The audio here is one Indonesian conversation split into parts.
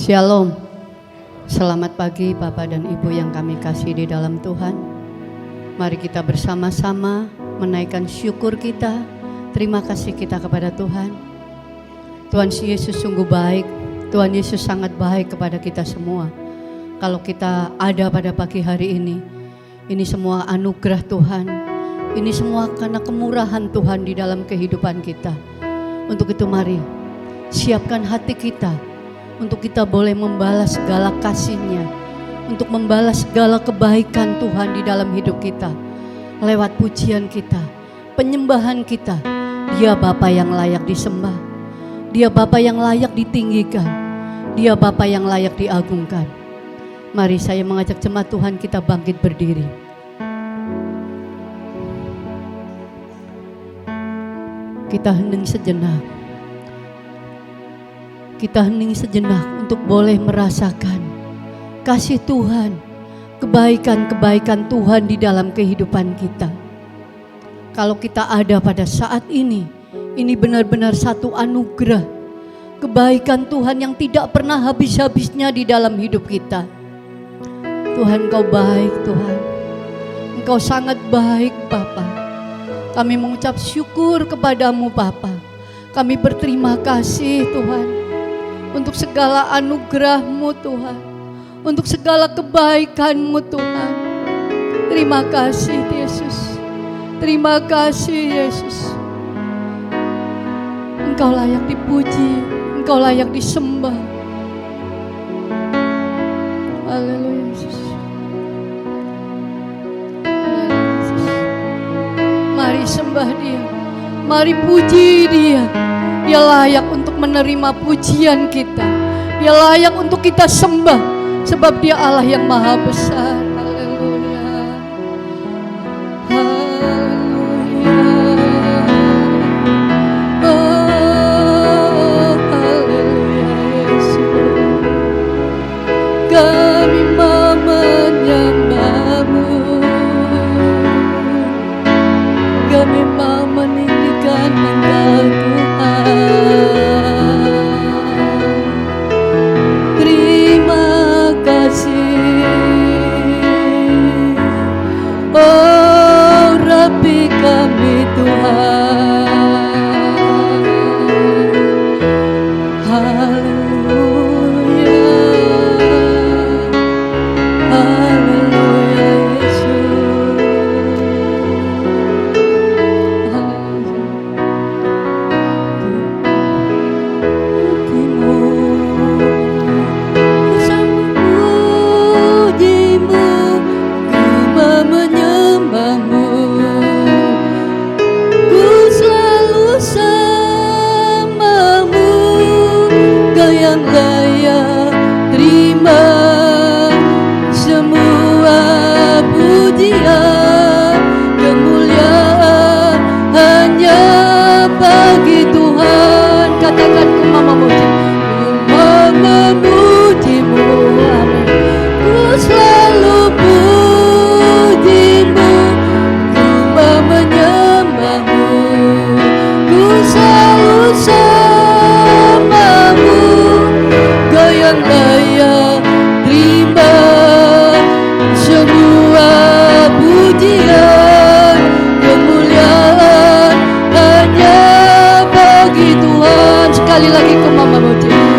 Shalom. Selamat pagi Bapak dan Ibu yang kami kasih di dalam Tuhan. Mari kita bersama-sama menaikkan syukur kita, terima kasih kita kepada Tuhan. Tuhan Yesus sungguh baik, Tuhan Yesus sangat baik kepada kita semua. Kalau kita ada pada pagi hari ini semua anugerah Tuhan, ini semua karena kemurahan Tuhan di dalam kehidupan kita. Untuk itu mari siapkan hati kita untuk kita boleh membalas segala kasih-Nya, untuk membalas segala kebaikan Tuhan di dalam hidup kita. Lewat pujian kita, penyembahan kita, Dia Bapa yang layak disembah, Dia Bapa yang layak ditinggikan, Dia Bapa yang layak diagungkan. Mari saya mengajak jemaat Tuhan kita bangkit berdiri. Kita hening sejenak. Kita hening sejenak untuk boleh merasakan kasih Tuhan, kebaikan-kebaikan Tuhan di dalam kehidupan kita. Kalau kita ada pada saat ini benar-benar satu anugerah, kebaikan Tuhan yang tidak pernah habis-habisnya di dalam hidup kita. Tuhan, Engkau baik Tuhan, Engkau sangat baik Bapa. Kami mengucap syukur kepadamu Bapa. Kami berterima kasih Tuhan untuk segala anugerah-Mu Tuhan, untuk segala kebaikan-Mu Tuhan. Terima kasih Yesus, terima kasih Yesus. Engkau layak dipuji, Engkau layak disembah. Haleluya Yesus. Mari sembah Dia, mari puji Dia. Dia layak untuk menerima pujian kita. Dia layak untuk kita sembah, sebab Dia Allah yang maha besar. Haleluya. Haleluya. Oh, haleluya Yesus. Kami mau menyembah-Mu. Kami mau meninggikan Engkau Tuhan. Terima kasih, oh Rabbi kami Tuhan. Haleluya, haleluya Yesus. Sekali lagi ku mau memuji-Mu,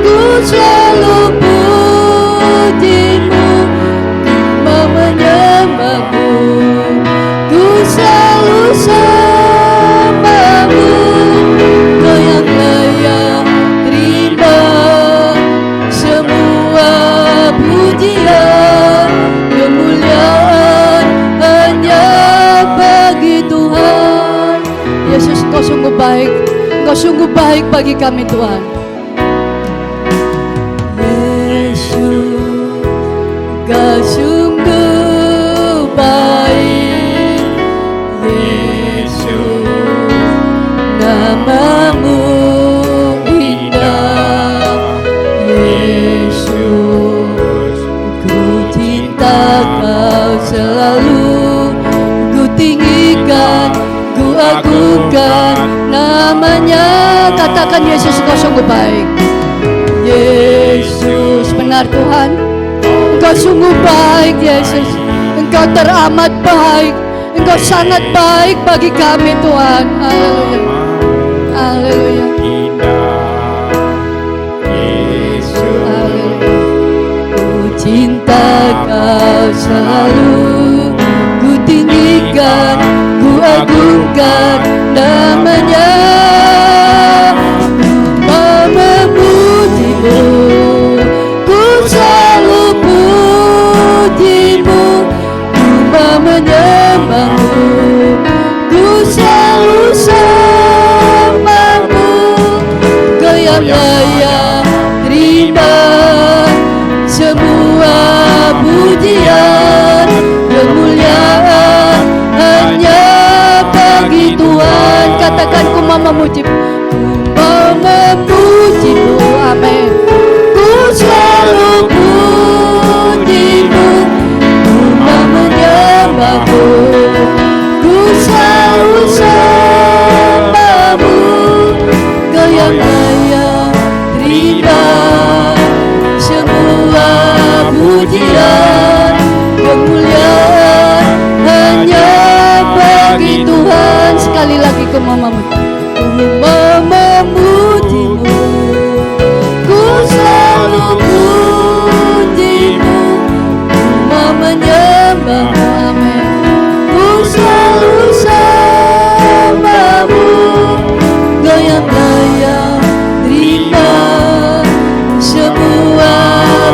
ku selalu puji-Mu, ku mau menyembah-Mu, ku selalu sembah-Mu, Kau yang layak terima semua pujian, kemuliaan hanya bagi Tuhan. Yesus, Engkau sungguh baik, Engkau sungguh baik bagi kami Tuhan. Yesus, Engkau sungguh baik. Yesus, nama-Mu indah. Yesus, ku cinta Kau selalu, ku tinggikan, ku agungkan namanya. Kata katakan Yesus Engkau sungguh baik. Yesus, benar Tuhan, Engkau sungguh baik Yesus. Engkau teramat baik. Engkau sangat baik bagi kami Tuhan. Haleluya. Haleluya. Yesus, haleluya. Ku cinta Kau selalu, ku tinggikan, ku agungkan namanya. Menyembahmu, ku selalu sembahmu. Kau yang layak terima semua pujian, kemuliaan hanya bagi Tuhan. Katakan ku mau memujimu, ku mau memujimu, amin. Ku selalu pujimu, ku mau menyembahmu, ku selalu sembahmu. Kau yang layak terima semua pujian, kemuliaan hanya bagi Tuhan. Sekali lagi ku mau memujimu, ku selalu pujimu, ku mau menyembahmu, amin. Ku selalu sembahmu. Kau yang layak terima semua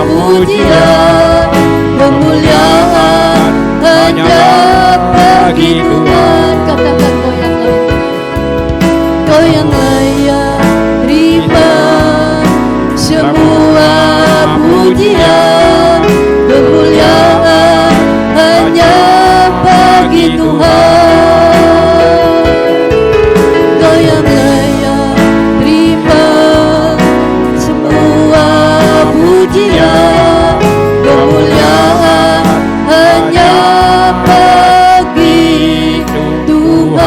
pujian, kemuliaan hanya bagi Tuhan. Katakan kau yang layak, kau yang layak terima semua pujian, kemuliaan hanya bagi Tuhan. Kau yang layak terima semua pujian, kemuliaan hanya bagi Tuhan.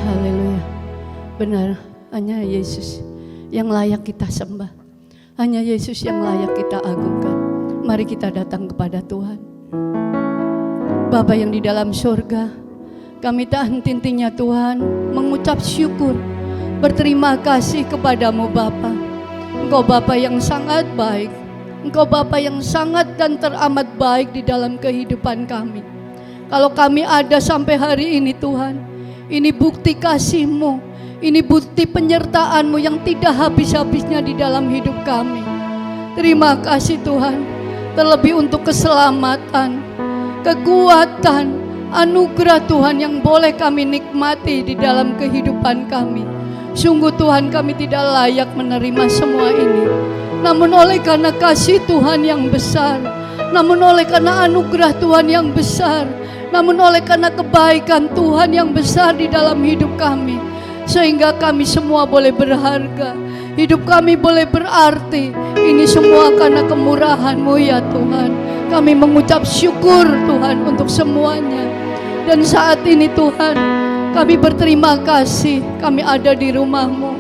Haleluya. Benar, hanya Yesus yang layak kita sembah. Hanya Yesus yang layak kita agungkan. Mari kita datang kepada Tuhan. Bapa yang di dalam surga, kami tak henti-hentinya Tuhan mengucap syukur, berterima kasih kepadamu Bapa. Engkau Bapa yang sangat baik. Engkau Bapa yang sangat dan teramat baik di dalam kehidupan kami. Kalau kami ada sampai hari ini Tuhan, ini bukti kasih-Mu, ini bukti penyertaan-Mu yang tidak habis-habisnya di dalam hidup kami. Terima kasih Tuhan, terlebih untuk keselamatan, kekuatan, anugerah Tuhan yang boleh kami nikmati di dalam kehidupan kami. Sungguh Tuhan, kami tidak layak menerima semua ini. Namun oleh karena kasih Tuhan yang besar, namun oleh karena anugerah Tuhan yang besar, namun oleh karena kebaikan Tuhan yang besar di dalam hidup kami, sehingga kami semua boleh berharga, hidup kami boleh berarti. Ini semua karena kemurahan-Mu ya Tuhan. Kami mengucap syukur Tuhan untuk semuanya. Dan saat ini Tuhan, kami berterima kasih, kami ada di rumah-Mu,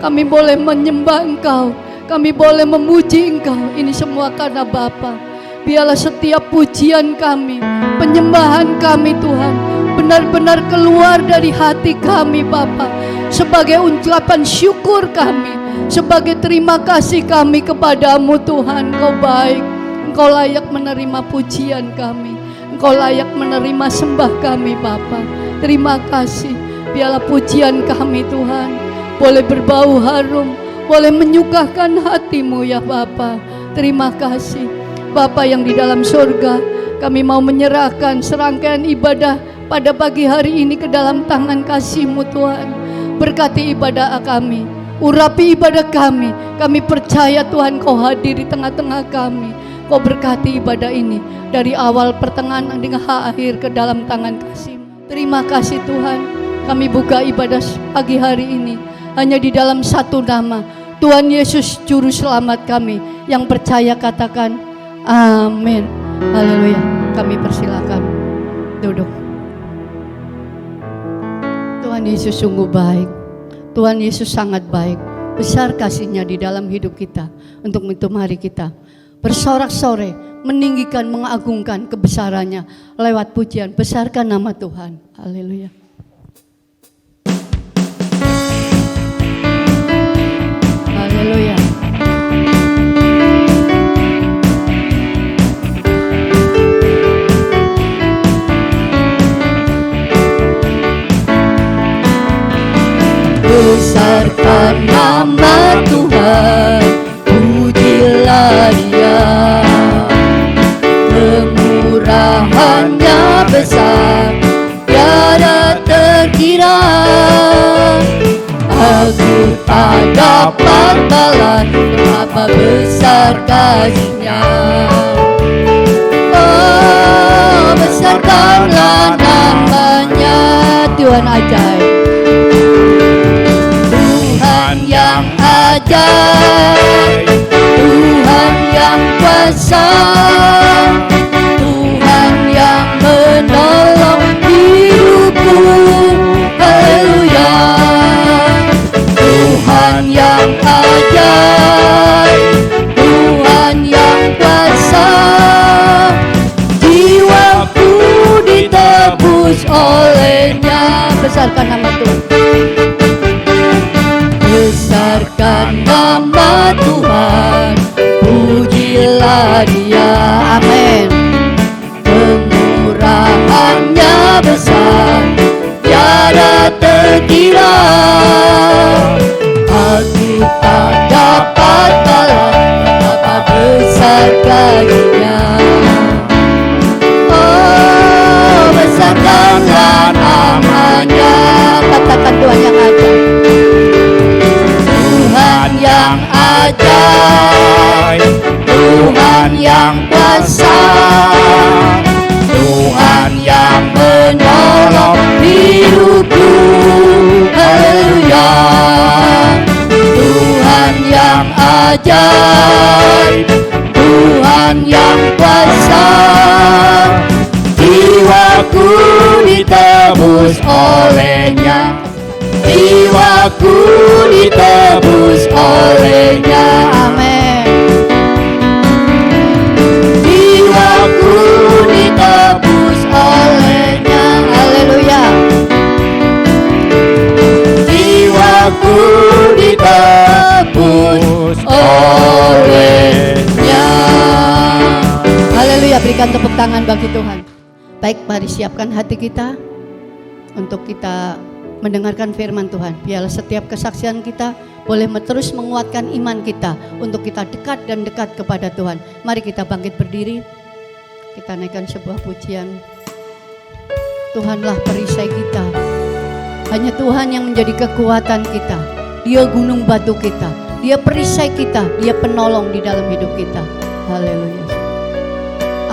kami boleh menyembah Engkau, kami boleh memuji Engkau. Ini semua karena Bapa. Biarlah setiap pujian kami, penyembahan kami Tuhan, benar-benar keluar dari hati kami Bapa, sebagai ungkapan syukur kami, sebagai terima kasih kami kepadamu Tuhan. Engkau baik, Engkau layak menerima pujian kami, Engkau layak menerima sembah kami Bapa. Terima kasih. Biarlah pujian kami Tuhan boleh berbau harum, boleh menyukakan hati-Mu ya Bapa. Terima kasih Bapa yang di dalam surga. Kami mau menyerahkan serangkaian ibadah pada pagi hari ini ke dalam tangan kasih-Mu Tuhan. Berkati ibadah kami, urapi ibadah kami. Kami percaya Tuhan Kau hadir di tengah-tengah kami. Kau berkati ibadah ini dari awal, pertengahan, hingga akhir ke dalam tangan kasih-Mu. Terima kasih Tuhan. Kami buka ibadah pagi hari ini hanya di dalam satu nama, Tuhan Yesus Juru Selamat kami. Yang percaya katakan amin. Haleluya. Kami persilakan duduk. Tuhan Yesus sungguh baik. Tuhan Yesus sangat baik. Besar kasih-Nya di dalam hidup kita. Untuk itu mari kita bersorak-sorai, meninggikan, mengagungkan kebesaran-Nya lewat pujian. Besarkan nama Tuhan. Haleluya. Haleluya. Besarkan nama Tuhan, pujilah Dia. Kemurahan-Nya besar, tiada terkira. Aku tak dapat balas betapa besar kasih-Nya. Oh, besarkanlah nama-Nya, Tuhan ajaib. Tuhan yang ajaib, Tuhan yang kuasa, Tuhan yang menolong hidupku. Haleluya. Tuhan yang ajaib, Tuhan yang kuasa, jiwaku ditebus oleh-Nya. Besarkan nama Tuhan. Besarkan nama Tuhan, pujilah Dia. Amin. Kemurahan-Nya besar, tiada terkira. Aku tak dapat balas betapa besar kasih-Nya. Oh, besarkanlah nama-Nya. Katakan Tuhan yang ajaib. Tuhan yang ajaib, Tuhan yang kuasa, Tuhan yang menolong hidupku. Haleluya. Tuhan yang ajaib, Tuhan yang kuasa, jiwaku ditebus oleh-Nya. Jiwaku ditebus oleh-Nya. Amin. Jiwaku ditebus oleh-Nya. Haleluya. Jiwaku ditebus oleh-Nya. Haleluya. Berikan tepuk tangan bagi Tuhan. Baik, mari siapkan hati kita untuk kita mendengarkan firman Tuhan. Biarlah setiap kesaksian kita boleh terus menguatkan iman kita untuk kita dekat dan dekat kepada Tuhan. Mari kita bangkit berdiri. Kita naikkan sebuah pujian. Tuhanlah perisai kita. Hanya Tuhan yang menjadi kekuatan kita. Dia gunung batu kita. Dia perisai kita. Dia penolong di dalam hidup kita. Haleluya.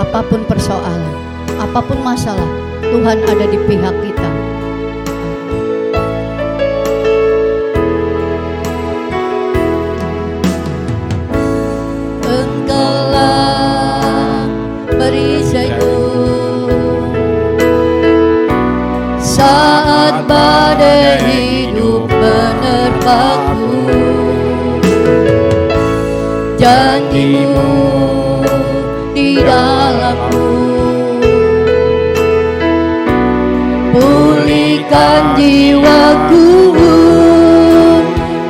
Apapun persoalan, apapun masalah, Tuhan ada di pihak kita. Perisaiku saat badai hidup menerpaku, janji-Mu di dalamku, pulihkan jiwaku,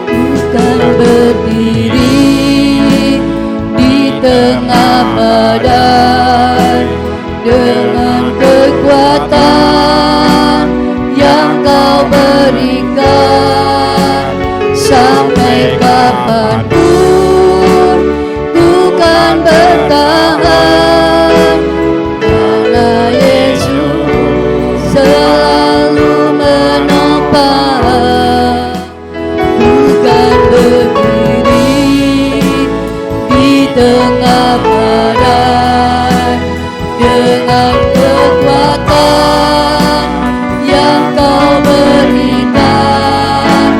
bukan berdiri di tengah badan dengan kekuatan yang Kau berikan. Sampai kapanpun ku kan bertahan, karena Yesus selalu menopang. Bukan berdiri di tengah badan dengan kekuatan yang Kau berikan.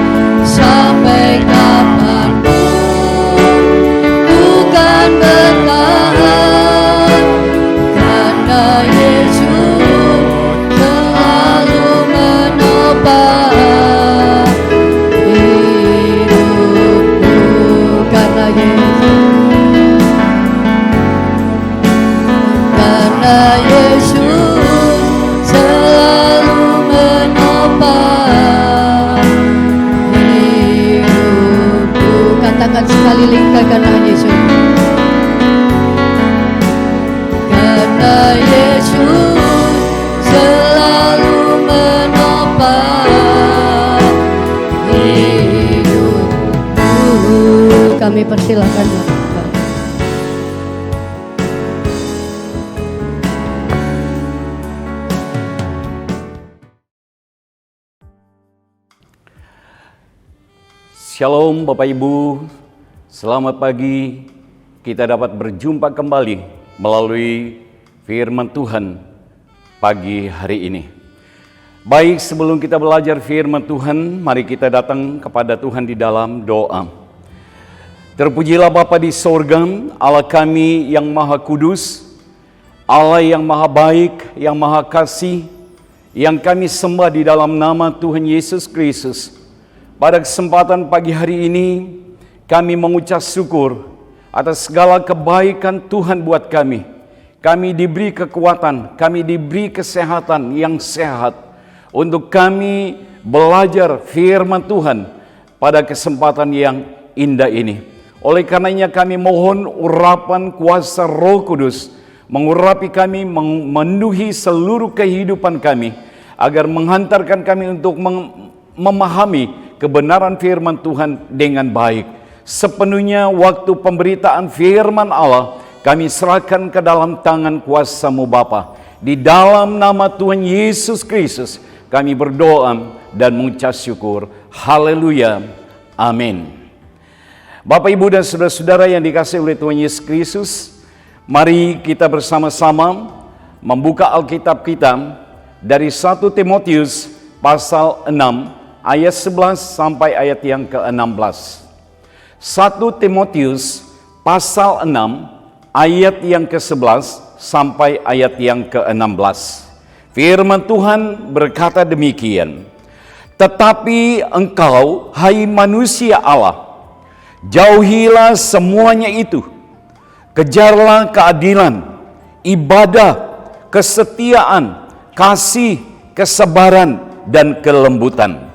Sampai kapanpun halilingkan karena Yesus. Karena Yesus selalu menopang hidupku. Kami persilakan Bapak. Shalom Bapak Ibu, selamat pagi. Kita dapat berjumpa kembali melalui firman Tuhan pagi hari ini. Baik, sebelum kita belajar firman Tuhan, mari kita datang kepada Tuhan di dalam doa. Terpujilah Bapa di sorga, Allah kami yang maha kudus, Allah yang maha baik, yang maha kasih, yang kami sembah di dalam nama Tuhan Yesus Kristus. Pada kesempatan pagi hari ini, kami mengucap syukur atas segala kebaikan Tuhan buat kami. Kami diberi kekuatan, kami diberi kesehatan yang sehat untuk kami belajar firman Tuhan pada kesempatan yang indah ini. Oleh karenanya kami mohon urapan kuasa Roh Kudus mengurapi kami, memenuhi seluruh kehidupan kami, agar menghantarkan kami untuk memahami kebenaran firman Tuhan dengan baik. Sepenuhnya waktu pemberitaan firman Allah kami serahkan ke dalam tangan kuasa-Mu Bapa. Di dalam nama Tuhan Yesus Kristus kami berdoa dan mengucap syukur. Haleluya. Amin. Bapak, Ibu, dan saudara-saudara yang dikasihi oleh Tuhan Yesus Kristus, mari kita bersama-sama membuka Alkitab kita dari 1 Timotius pasal 6 ayat 11 sampai ayat yang ke-16. 1 Timotius pasal 6 ayat yang ke-11 sampai ayat yang ke-16. Firman Tuhan berkata demikian. Tetapi engkau, hai manusia Allah, jauhilah semuanya itu. Kejarlah keadilan, ibadah, kesetiaan, kasih, kesabaran, dan kelembutan.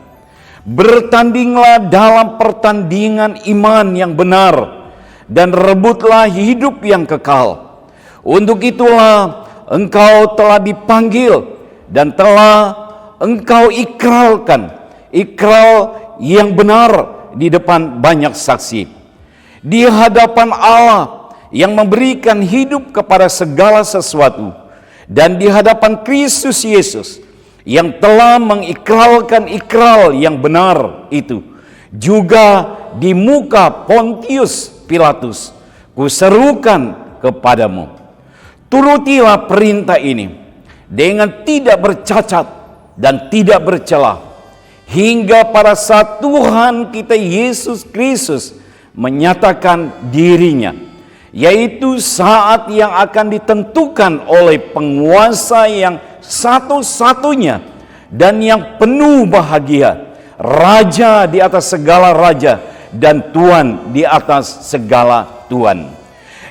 Bertandinglah dalam pertandingan iman yang benar, dan rebutlah hidup yang kekal. Untuk itulah engkau telah dipanggil dan telah engkau ikrarkan ikrar yang benar di depan banyak saksi, di hadapan Allah yang memberikan hidup kepada segala sesuatu, dan di hadapan Kristus Yesus yang telah mengikrarkan ikrar yang benar itu, juga di muka Pontius Pilatus, kuserukan kepadamu, turutilah perintah ini dengan tidak bercacat dan tidak bercela, hingga pada saat Tuhan kita Yesus Kristus menyatakan dirinya, yaitu saat yang akan ditentukan oleh penguasa yang satu-satunya dan yang penuh bahagia, Raja di atas segala raja dan Tuhan di atas segala Tuhan.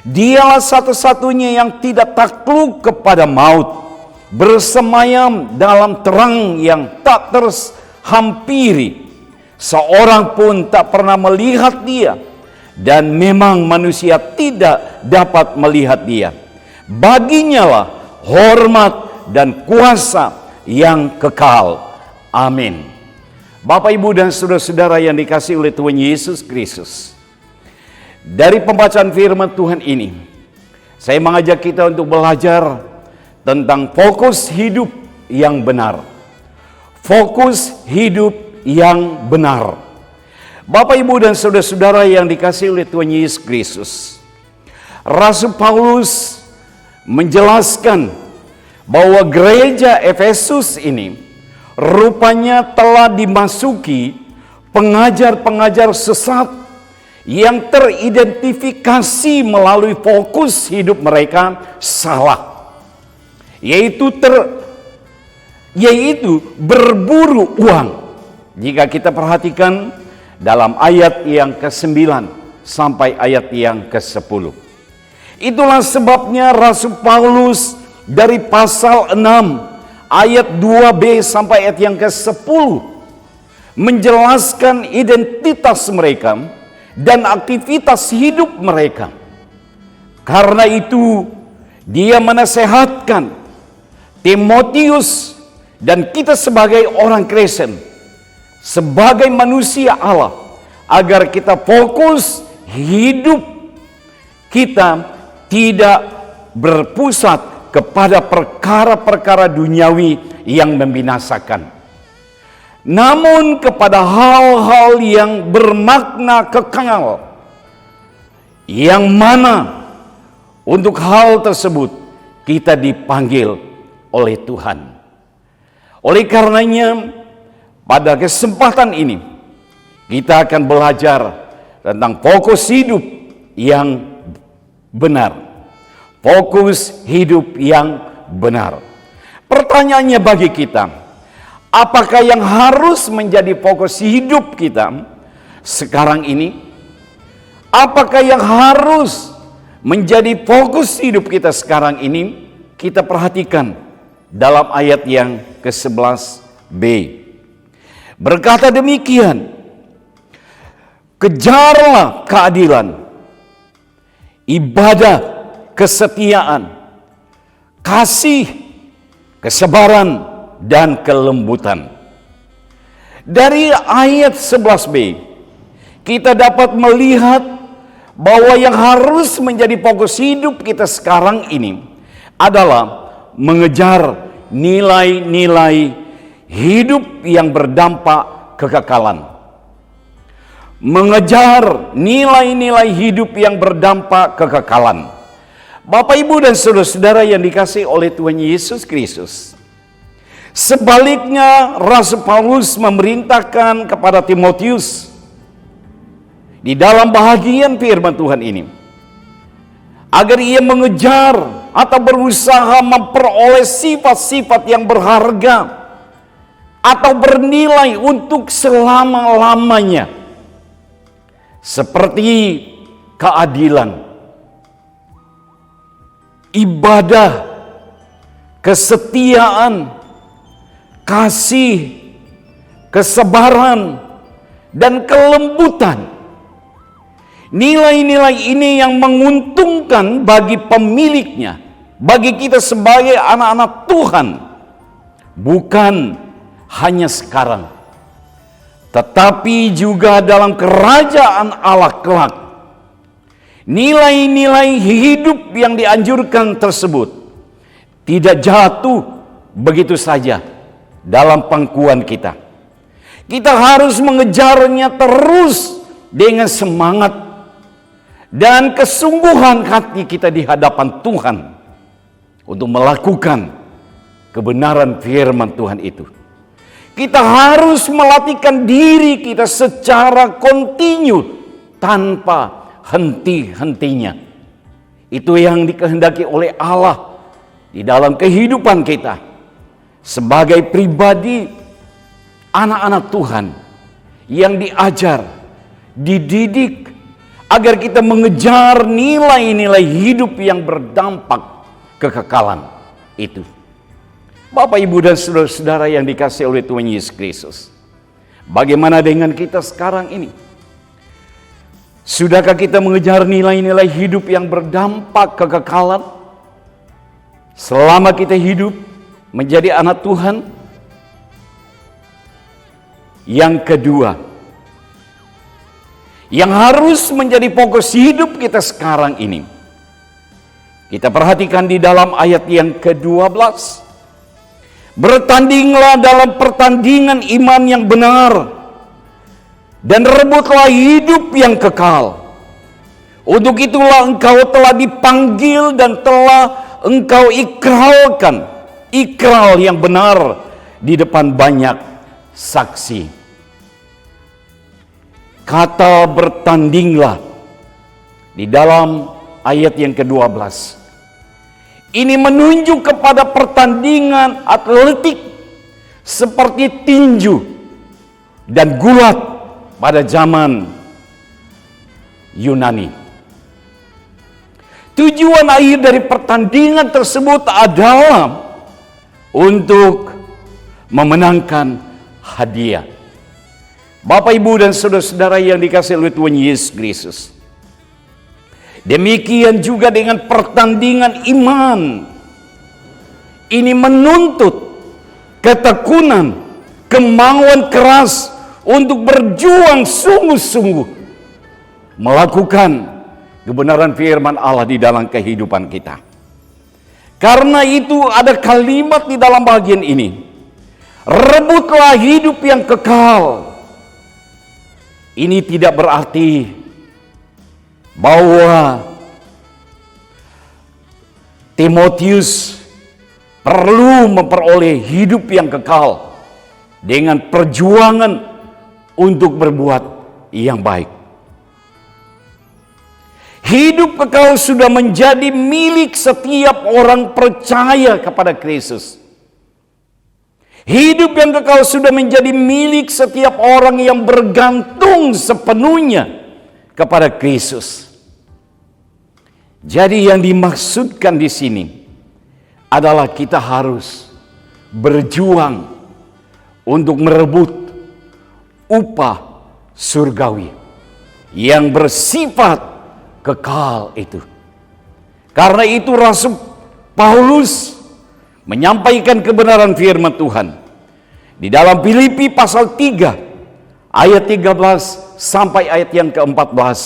Dialah satu-satunya yang tidak takluk kepada maut, bersemayam dalam terang yang tak terhampiri. Seorang pun tak pernah melihat dia, dan memang manusia tidak dapat melihat dia. Baginya lah hormat dan kuasa yang kekal. Amin. Bapak, Ibu, dan saudara-saudara yang dikasihi oleh Tuhan Yesus Kristus, dari pembacaan firman Tuhan ini, saya mengajak kita untuk belajar tentang fokus hidup yang benar. Fokus hidup yang benar. Bapak, Ibu, dan saudara-saudara yang dikasihi oleh Tuhan Yesus Kristus, Rasul Paulus menjelaskan bahwa gereja Efesus ini rupanya telah dimasuki pengajar-pengajar sesat yang teridentifikasi melalui fokus hidup mereka salah, yaitu berburu uang. Jika kita perhatikan dalam ayat yang ke-9 sampai ayat yang ke-10. Itulah sebabnya Rasul Paulus dari pasal 6 ayat 2b sampai ayat yang ke-10 menjelaskan identitas mereka dan aktivitas hidup mereka. Karena itu, dia menasehatkan Timotius dan kita sebagai orang Kristen, sebagai manusia Allah, agar kita fokus hidup kita tidak berpusat kepada perkara-perkara duniawi yang membinasakan, namun kepada hal-hal yang bermakna kekal, yang mana untuk hal tersebut kita dipanggil oleh Tuhan. Oleh karenanya, pada kesempatan ini kita akan belajar tentang fokus hidup yang benar. Fokus hidup yang benar. Pertanyaannya bagi kita, apakah yang harus menjadi fokus hidup kita sekarang ini? Apakah yang harus menjadi fokus hidup kita sekarang ini? Kita perhatikan dalam ayat yang ke-11b. Berkata demikian, kejarlah keadilan, ibadah, kesetiaan, kasih, kesabaran, dan kelembutan. Dari ayat 11b, kita dapat melihat bahwa yang harus menjadi fokus hidup kita sekarang ini adalah mengejar nilai-nilai hidup yang berdampak kekekalan. Mengejar nilai-nilai hidup yang berdampak kekekalan. Bapak, Ibu, dan saudara-saudara yang dikasihi oleh Tuhan Yesus Kristus, sebaliknya Rasul Paulus memerintahkan kepada Timotius di dalam bahagian firman Tuhan ini agar ia mengejar atau berusaha memperoleh sifat-sifat yang berharga atau bernilai untuk selama-lamanya, seperti keadilan, ibadah, kesetiaan, kasih, kesabaran, dan kelembutan. Nilai-nilai ini yang menguntungkan bagi pemiliknya, bagi kita sebagai anak-anak Tuhan, bukan hanya sekarang, tetapi juga dalam kerajaan Allah kelak. Nilai-nilai hidup yang dianjurkan tersebut tidak jatuh begitu saja dalam pangkuan kita. Kita harus mengejarnya terus dengan semangat dan kesungguhan hati kita di hadapan Tuhan untuk melakukan kebenaran firman Tuhan itu. Kita harus melatihkan diri kita secara kontinu tanpa henti-hentinya. Itu yang dikehendaki oleh Allah di dalam kehidupan kita sebagai pribadi anak-anak Tuhan yang diajar, dididik agar kita mengejar nilai-nilai hidup yang berdampak kekekalan itu. Bapak, Ibu, dan saudara-saudara yang dikasihi oleh Tuhan Yesus Kristus, bagaimana dengan kita sekarang ini? Sudahkah kita mengejar nilai-nilai hidup yang berdampak kekekalan selama kita hidup menjadi anak Tuhan? Yang kedua, yang harus menjadi fokus hidup kita sekarang ini, kita perhatikan di dalam ayat yang ke-12. Bertandinglah dalam pertandingan iman yang benar, dan rebutlah hidup yang kekal. Untuk itulah engkau telah dipanggil dan telah engkau ikrarkan ikrar yang benar di depan banyak saksi. Kata bertandinglah di dalam ayat yang ke-12 ini menunjuk kepada pertandingan atletik seperti tinju dan gulat pada zaman Yunani. Tujuan akhir dari pertandingan tersebut adalah untuk memenangkan hadiah. Bapak, Ibu, dan saudara-saudara yang dikasihi oleh Tuhan Yesus Kristus, demikian juga dengan pertandingan iman. Ini menuntut ketekunan, kemauan keras untuk berjuang sungguh-sungguh melakukan kebenaran firman Allah di dalam kehidupan kita. Karena itu ada kalimat di dalam bagian ini. Rebutlah hidup yang kekal. Ini tidak berarti bahwa Timotius perlu memperoleh hidup yang kekal dengan perjuangan untuk berbuat yang baik. Hidup kekal sudah menjadi milik setiap orang percaya kepada Kristus. Hidup yang kekal sudah menjadi milik setiap orang yang bergantung sepenuhnya kepada Kristus. Jadi yang dimaksudkan di sini adalah kita harus berjuang untuk merebut upah surgawi yang bersifat kekal itu. Karena itu Rasul Paulus menyampaikan kebenaran firman Tuhan di dalam Filipi pasal 3 ayat 13 sampai ayat yang ke-14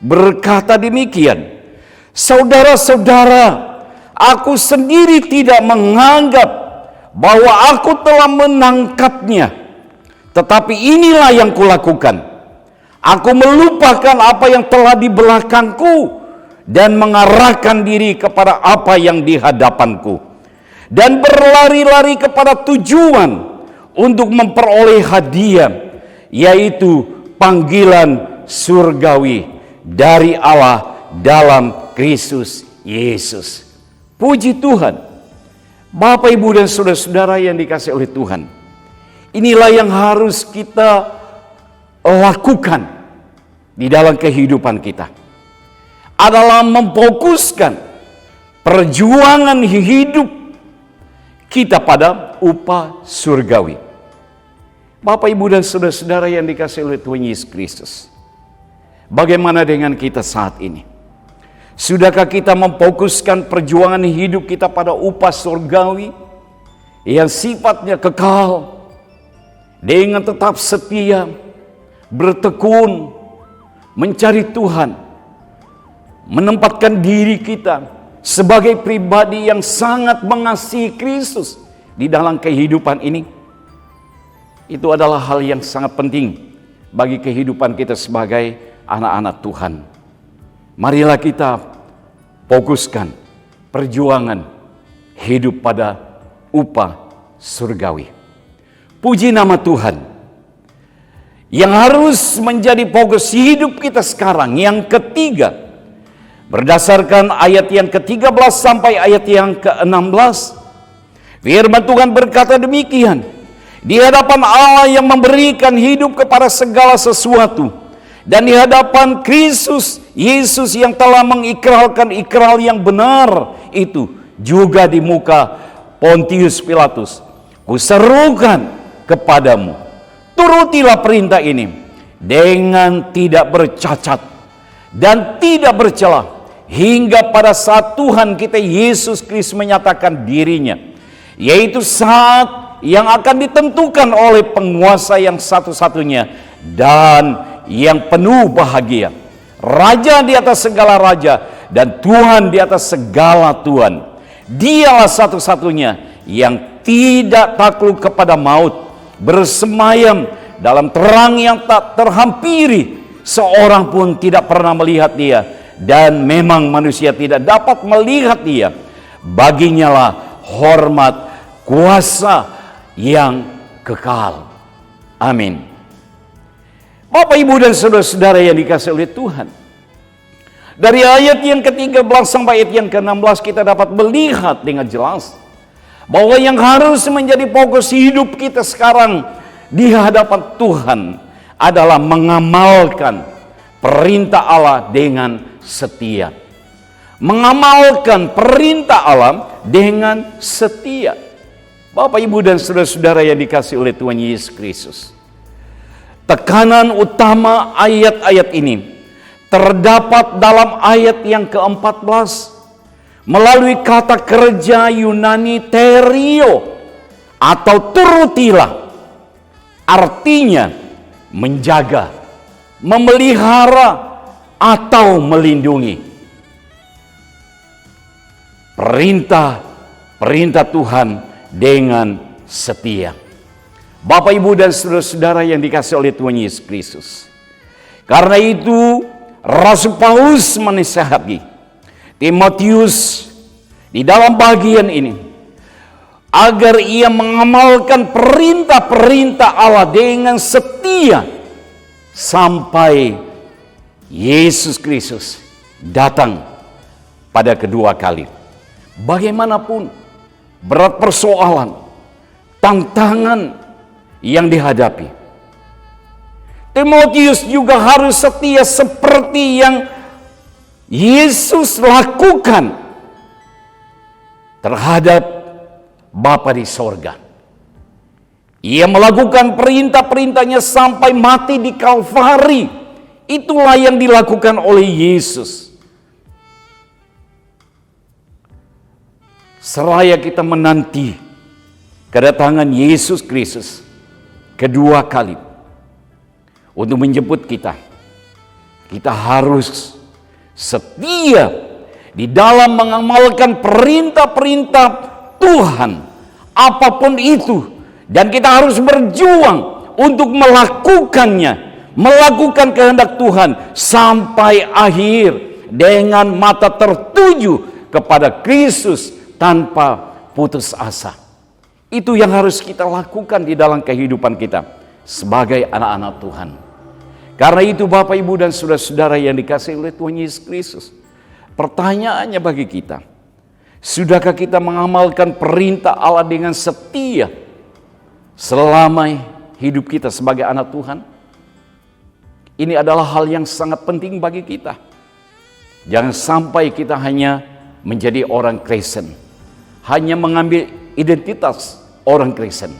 berkata demikian, saudara-saudara, aku sendiri tidak menganggap bahwa aku telah menangkapnya, tetapi inilah yang kulakukan. Aku melupakan apa yang telah di belakangku dan mengarahkan diri kepada apa yang di hadapanku, dan berlari-lari kepada tujuan untuk memperoleh hadiah, yaitu panggilan surgawi dari Allah dalam Kristus Yesus. Puji Tuhan. Bapak, Ibu, dan saudara-saudara yang dikasihi oleh Tuhan, inilah yang harus kita lakukan di dalam kehidupan kita, adalah memfokuskan perjuangan hidup kita pada upah surgawi. Bapak, Ibu, dan saudara-saudara yang dikasihi oleh Tuhan Yesus Kristus, bagaimana dengan kita saat ini? Sudahkah kita memfokuskan perjuangan hidup kita pada upah surgawi yang sifatnya kekal, dengan tetap setia, bertekun, mencari Tuhan, menempatkan diri kita sebagai pribadi yang sangat mengasihi Kristus di dalam kehidupan ini? Itu adalah hal yang sangat penting bagi kehidupan kita sebagai anak-anak Tuhan. Marilah kita fokuskan perjuangan hidup pada upah surgawi. Puji nama Tuhan. Yang harus menjadi fokus hidup kita sekarang, yang ketiga, berdasarkan ayat yang ke-13 sampai ayat yang ke-16, firman Tuhan berkata demikian, di hadapan Allah yang memberikan hidup kepada segala sesuatu, dan di hadapan Kristus Yesus yang telah mengikrarkan ikrar yang benar itu, juga di muka Pontius Pilatus, kuserukan kepadamu, turutilah perintah ini dengan tidak bercacat dan tidak bercela, hingga pada saat Tuhan kita Yesus Kristus menyatakan dirinya, yaitu saat yang akan ditentukan oleh penguasa yang satu-satunya dan yang penuh bahagia, Raja di atas segala raja dan Tuhan di atas segala Tuhan. Dialah satu-satunya yang tidak takluk kepada maut, bersemayam dalam terang yang tak terhampiri, seorang pun tidak pernah melihat dia, dan memang manusia tidak dapat melihat dia. Baginya lah hormat, kuasa yang kekal. Amin. Bapak, Ibu, dan saudara-saudara yang dikasihi oleh Tuhan, dari ayat yang ke-13 sampai ayat yang ke-16 kita dapat melihat dengan jelas bahwa yang harus menjadi fokus hidup kita sekarang di hadapan Tuhan adalah mengamalkan perintah Allah dengan setia. Mengamalkan perintah Allah dengan setia. Bapak, Ibu, dan saudara-saudara yang dikasihi oleh Tuhan Yesus Kristus, Tekanan utama ayat-ayat ini terdapat dalam ayat yang ke-14 melalui kata kerja Yunani terio atau turutilah. Artinya menjaga, memelihara, atau melindungi. Perintah Tuhan dengan setia. Bapak, Ibu, dan saudara-saudara yang dikasihi oleh Tuhan Yesus Kristus. Karena itu Rasul Paulus menasihati Timotius di dalam bagian ini agar ia mengamalkan perintah-perintah Allah dengan setia sampai Yesus Kristus datang pada kedua kali. Bagaimanapun berat persoalan, tantangan yang dihadapi, Timotius juga harus setia seperti yang Yesus lakukan terhadap Bapa di sorga. Ia melakukan perintah-perintahnya sampai mati di Kalvari. Itulah yang dilakukan oleh Yesus. Seraya kita menanti kedatangan Yesus Kristus kedua kali untuk menjemput kita, kita harus setia di dalam mengamalkan perintah-perintah Tuhan, apapun itu, dan kita harus berjuang untuk melakukannya, melakukan kehendak Tuhan sampai akhir dengan mata tertuju kepada Kristus tanpa putus asa. Itu yang harus kita lakukan di dalam kehidupan kita sebagai anak-anak Tuhan. Karena itu Bapak, Ibu, dan saudara-saudara yang dikasihi oleh Tuhan Yesus Kristus, pertanyaannya bagi kita, sudahkah kita mengamalkan perintah Allah dengan setia selama hidup kita sebagai anak Tuhan? Ini adalah hal yang sangat penting bagi kita. Jangan sampai kita hanya menjadi orang Kristen, hanya mengambil identitas orang Kristen,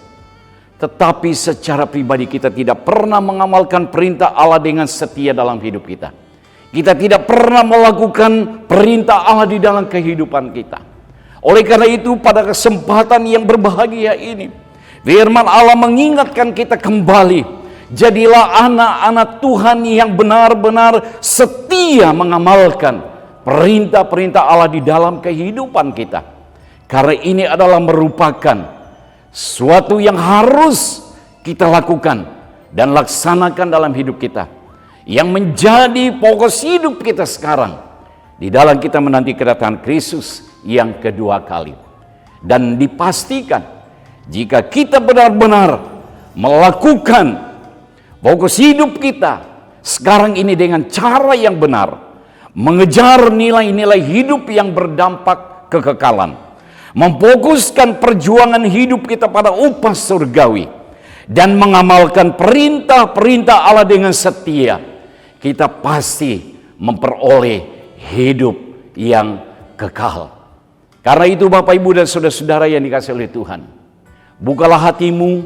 tetapi secara pribadi kita tidak pernah mengamalkan perintah Allah dengan setia dalam hidup kita. Kita tidak pernah melakukan perintah Allah di dalam kehidupan kita. Oleh karena itu pada kesempatan yang berbahagia ini, firman Allah mengingatkan kita kembali, jadilah anak-anak Tuhan yang benar-benar setia mengamalkan perintah-perintah Allah di dalam kehidupan kita. Karena ini adalah merupakan suatu yang harus kita lakukan dan laksanakan dalam hidup kita, yang menjadi fokus hidup kita sekarang di dalam kita menanti kedatangan Kristus yang kedua kali. Dan dipastikan jika kita benar-benar melakukan fokus hidup kita sekarang ini dengan cara yang benar, mengejar nilai-nilai hidup yang berdampak kekekalan, memfokuskan perjuangan hidup kita pada upah surgawi, dan mengamalkan perintah-perintah Allah dengan setia, kita pasti memperoleh hidup yang kekal. Karena itu Bapak, Ibu, dan saudara-saudara yang dikasihi oleh Tuhan, bukalah hatimu,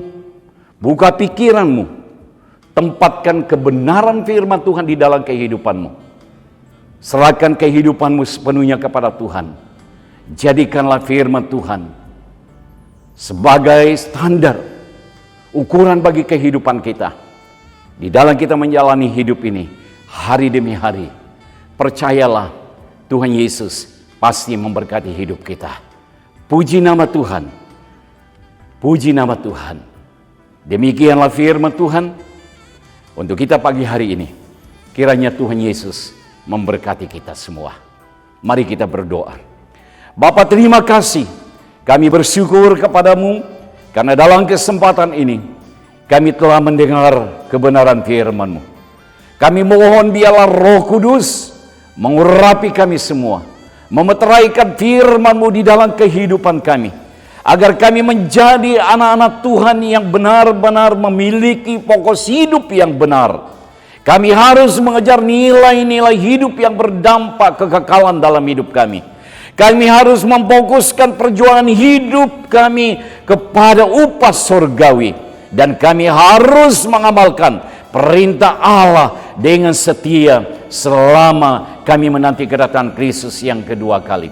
buka pikiranmu, tempatkan kebenaran firman Tuhan di dalam kehidupanmu. Serahkan kehidupanmu sepenuhnya kepada Tuhan. Jadikanlah firman Tuhan sebagai standar, ukuran bagi kehidupan kita. Di dalam kita menjalani hidup ini, hari demi hari, percayalah Tuhan Yesus pasti memberkati hidup kita. Puji nama Tuhan. Puji nama Tuhan. Demikianlah firman Tuhan untuk kita pagi hari ini. Kiranya Tuhan Yesus memberkati kita semua. Mari kita berdoa. Bapa, terima kasih. Kami bersyukur kepadamu karena dalam kesempatan ini kami telah mendengar kebenaran firman-Mu. Kami mohon biarlah Roh Kudus mengurapi kami semua, memeteraikan firman-Mu di dalam kehidupan kami, agar kami menjadi anak-anak Tuhan yang benar-benar memiliki fokus hidup yang benar. Kami harus mengejar nilai-nilai hidup yang berdampak kekekalan dalam hidup kami. Kami harus memfokuskan perjuangan hidup kami kepada upah surgawi. Dan kami harus mengamalkan perintah Allah dengan setia selama kami menanti kedatangan Kristus yang kedua kali.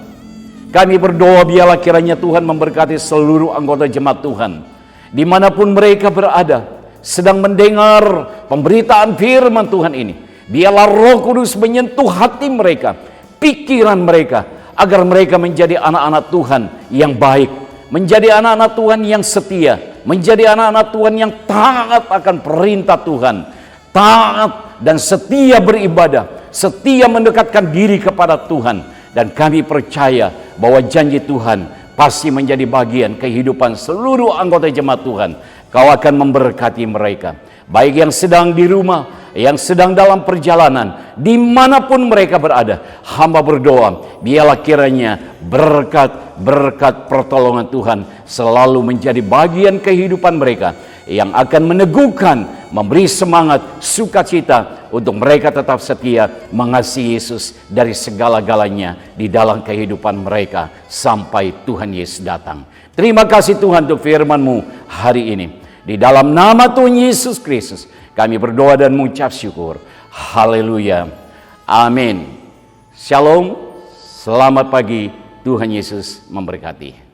Kami berdoa biarlah kiranya Tuhan memberkati seluruh anggota jemaat Tuhan, dimanapun mereka berada, sedang mendengar pemberitaan firman Tuhan ini. Biarlah Roh Kudus menyentuh hati mereka, pikiran mereka, agar mereka menjadi anak-anak Tuhan yang baik, menjadi anak-anak Tuhan yang setia, menjadi anak-anak Tuhan yang taat akan perintah Tuhan, taat dan setia beribadah, setia mendekatkan diri kepada Tuhan. Dan kami percaya bahwa janji Tuhan pasti menjadi bagian kehidupan seluruh anggota jemaat Tuhan. Kau akan memberkati mereka, baik yang sedang di rumah, yang sedang dalam perjalanan, dimanapun mereka berada. Hamba berdoa, biarlah kiranya berkat pertolongan Tuhan selalu menjadi bagian kehidupan mereka, yang akan meneguhkan, memberi semangat, sukacita untuk mereka tetap setia mengasihi Yesus dari segala-galanya di dalam kehidupan mereka sampai Tuhan Yesus datang. Terima kasih Tuhan untuk firman-Mu hari ini. Di dalam nama Tuhan Yesus Kristus kami berdoa dan mengucap syukur. Haleluya. Amin. Shalom. Selamat pagi. Tuhan Yesus memberkati.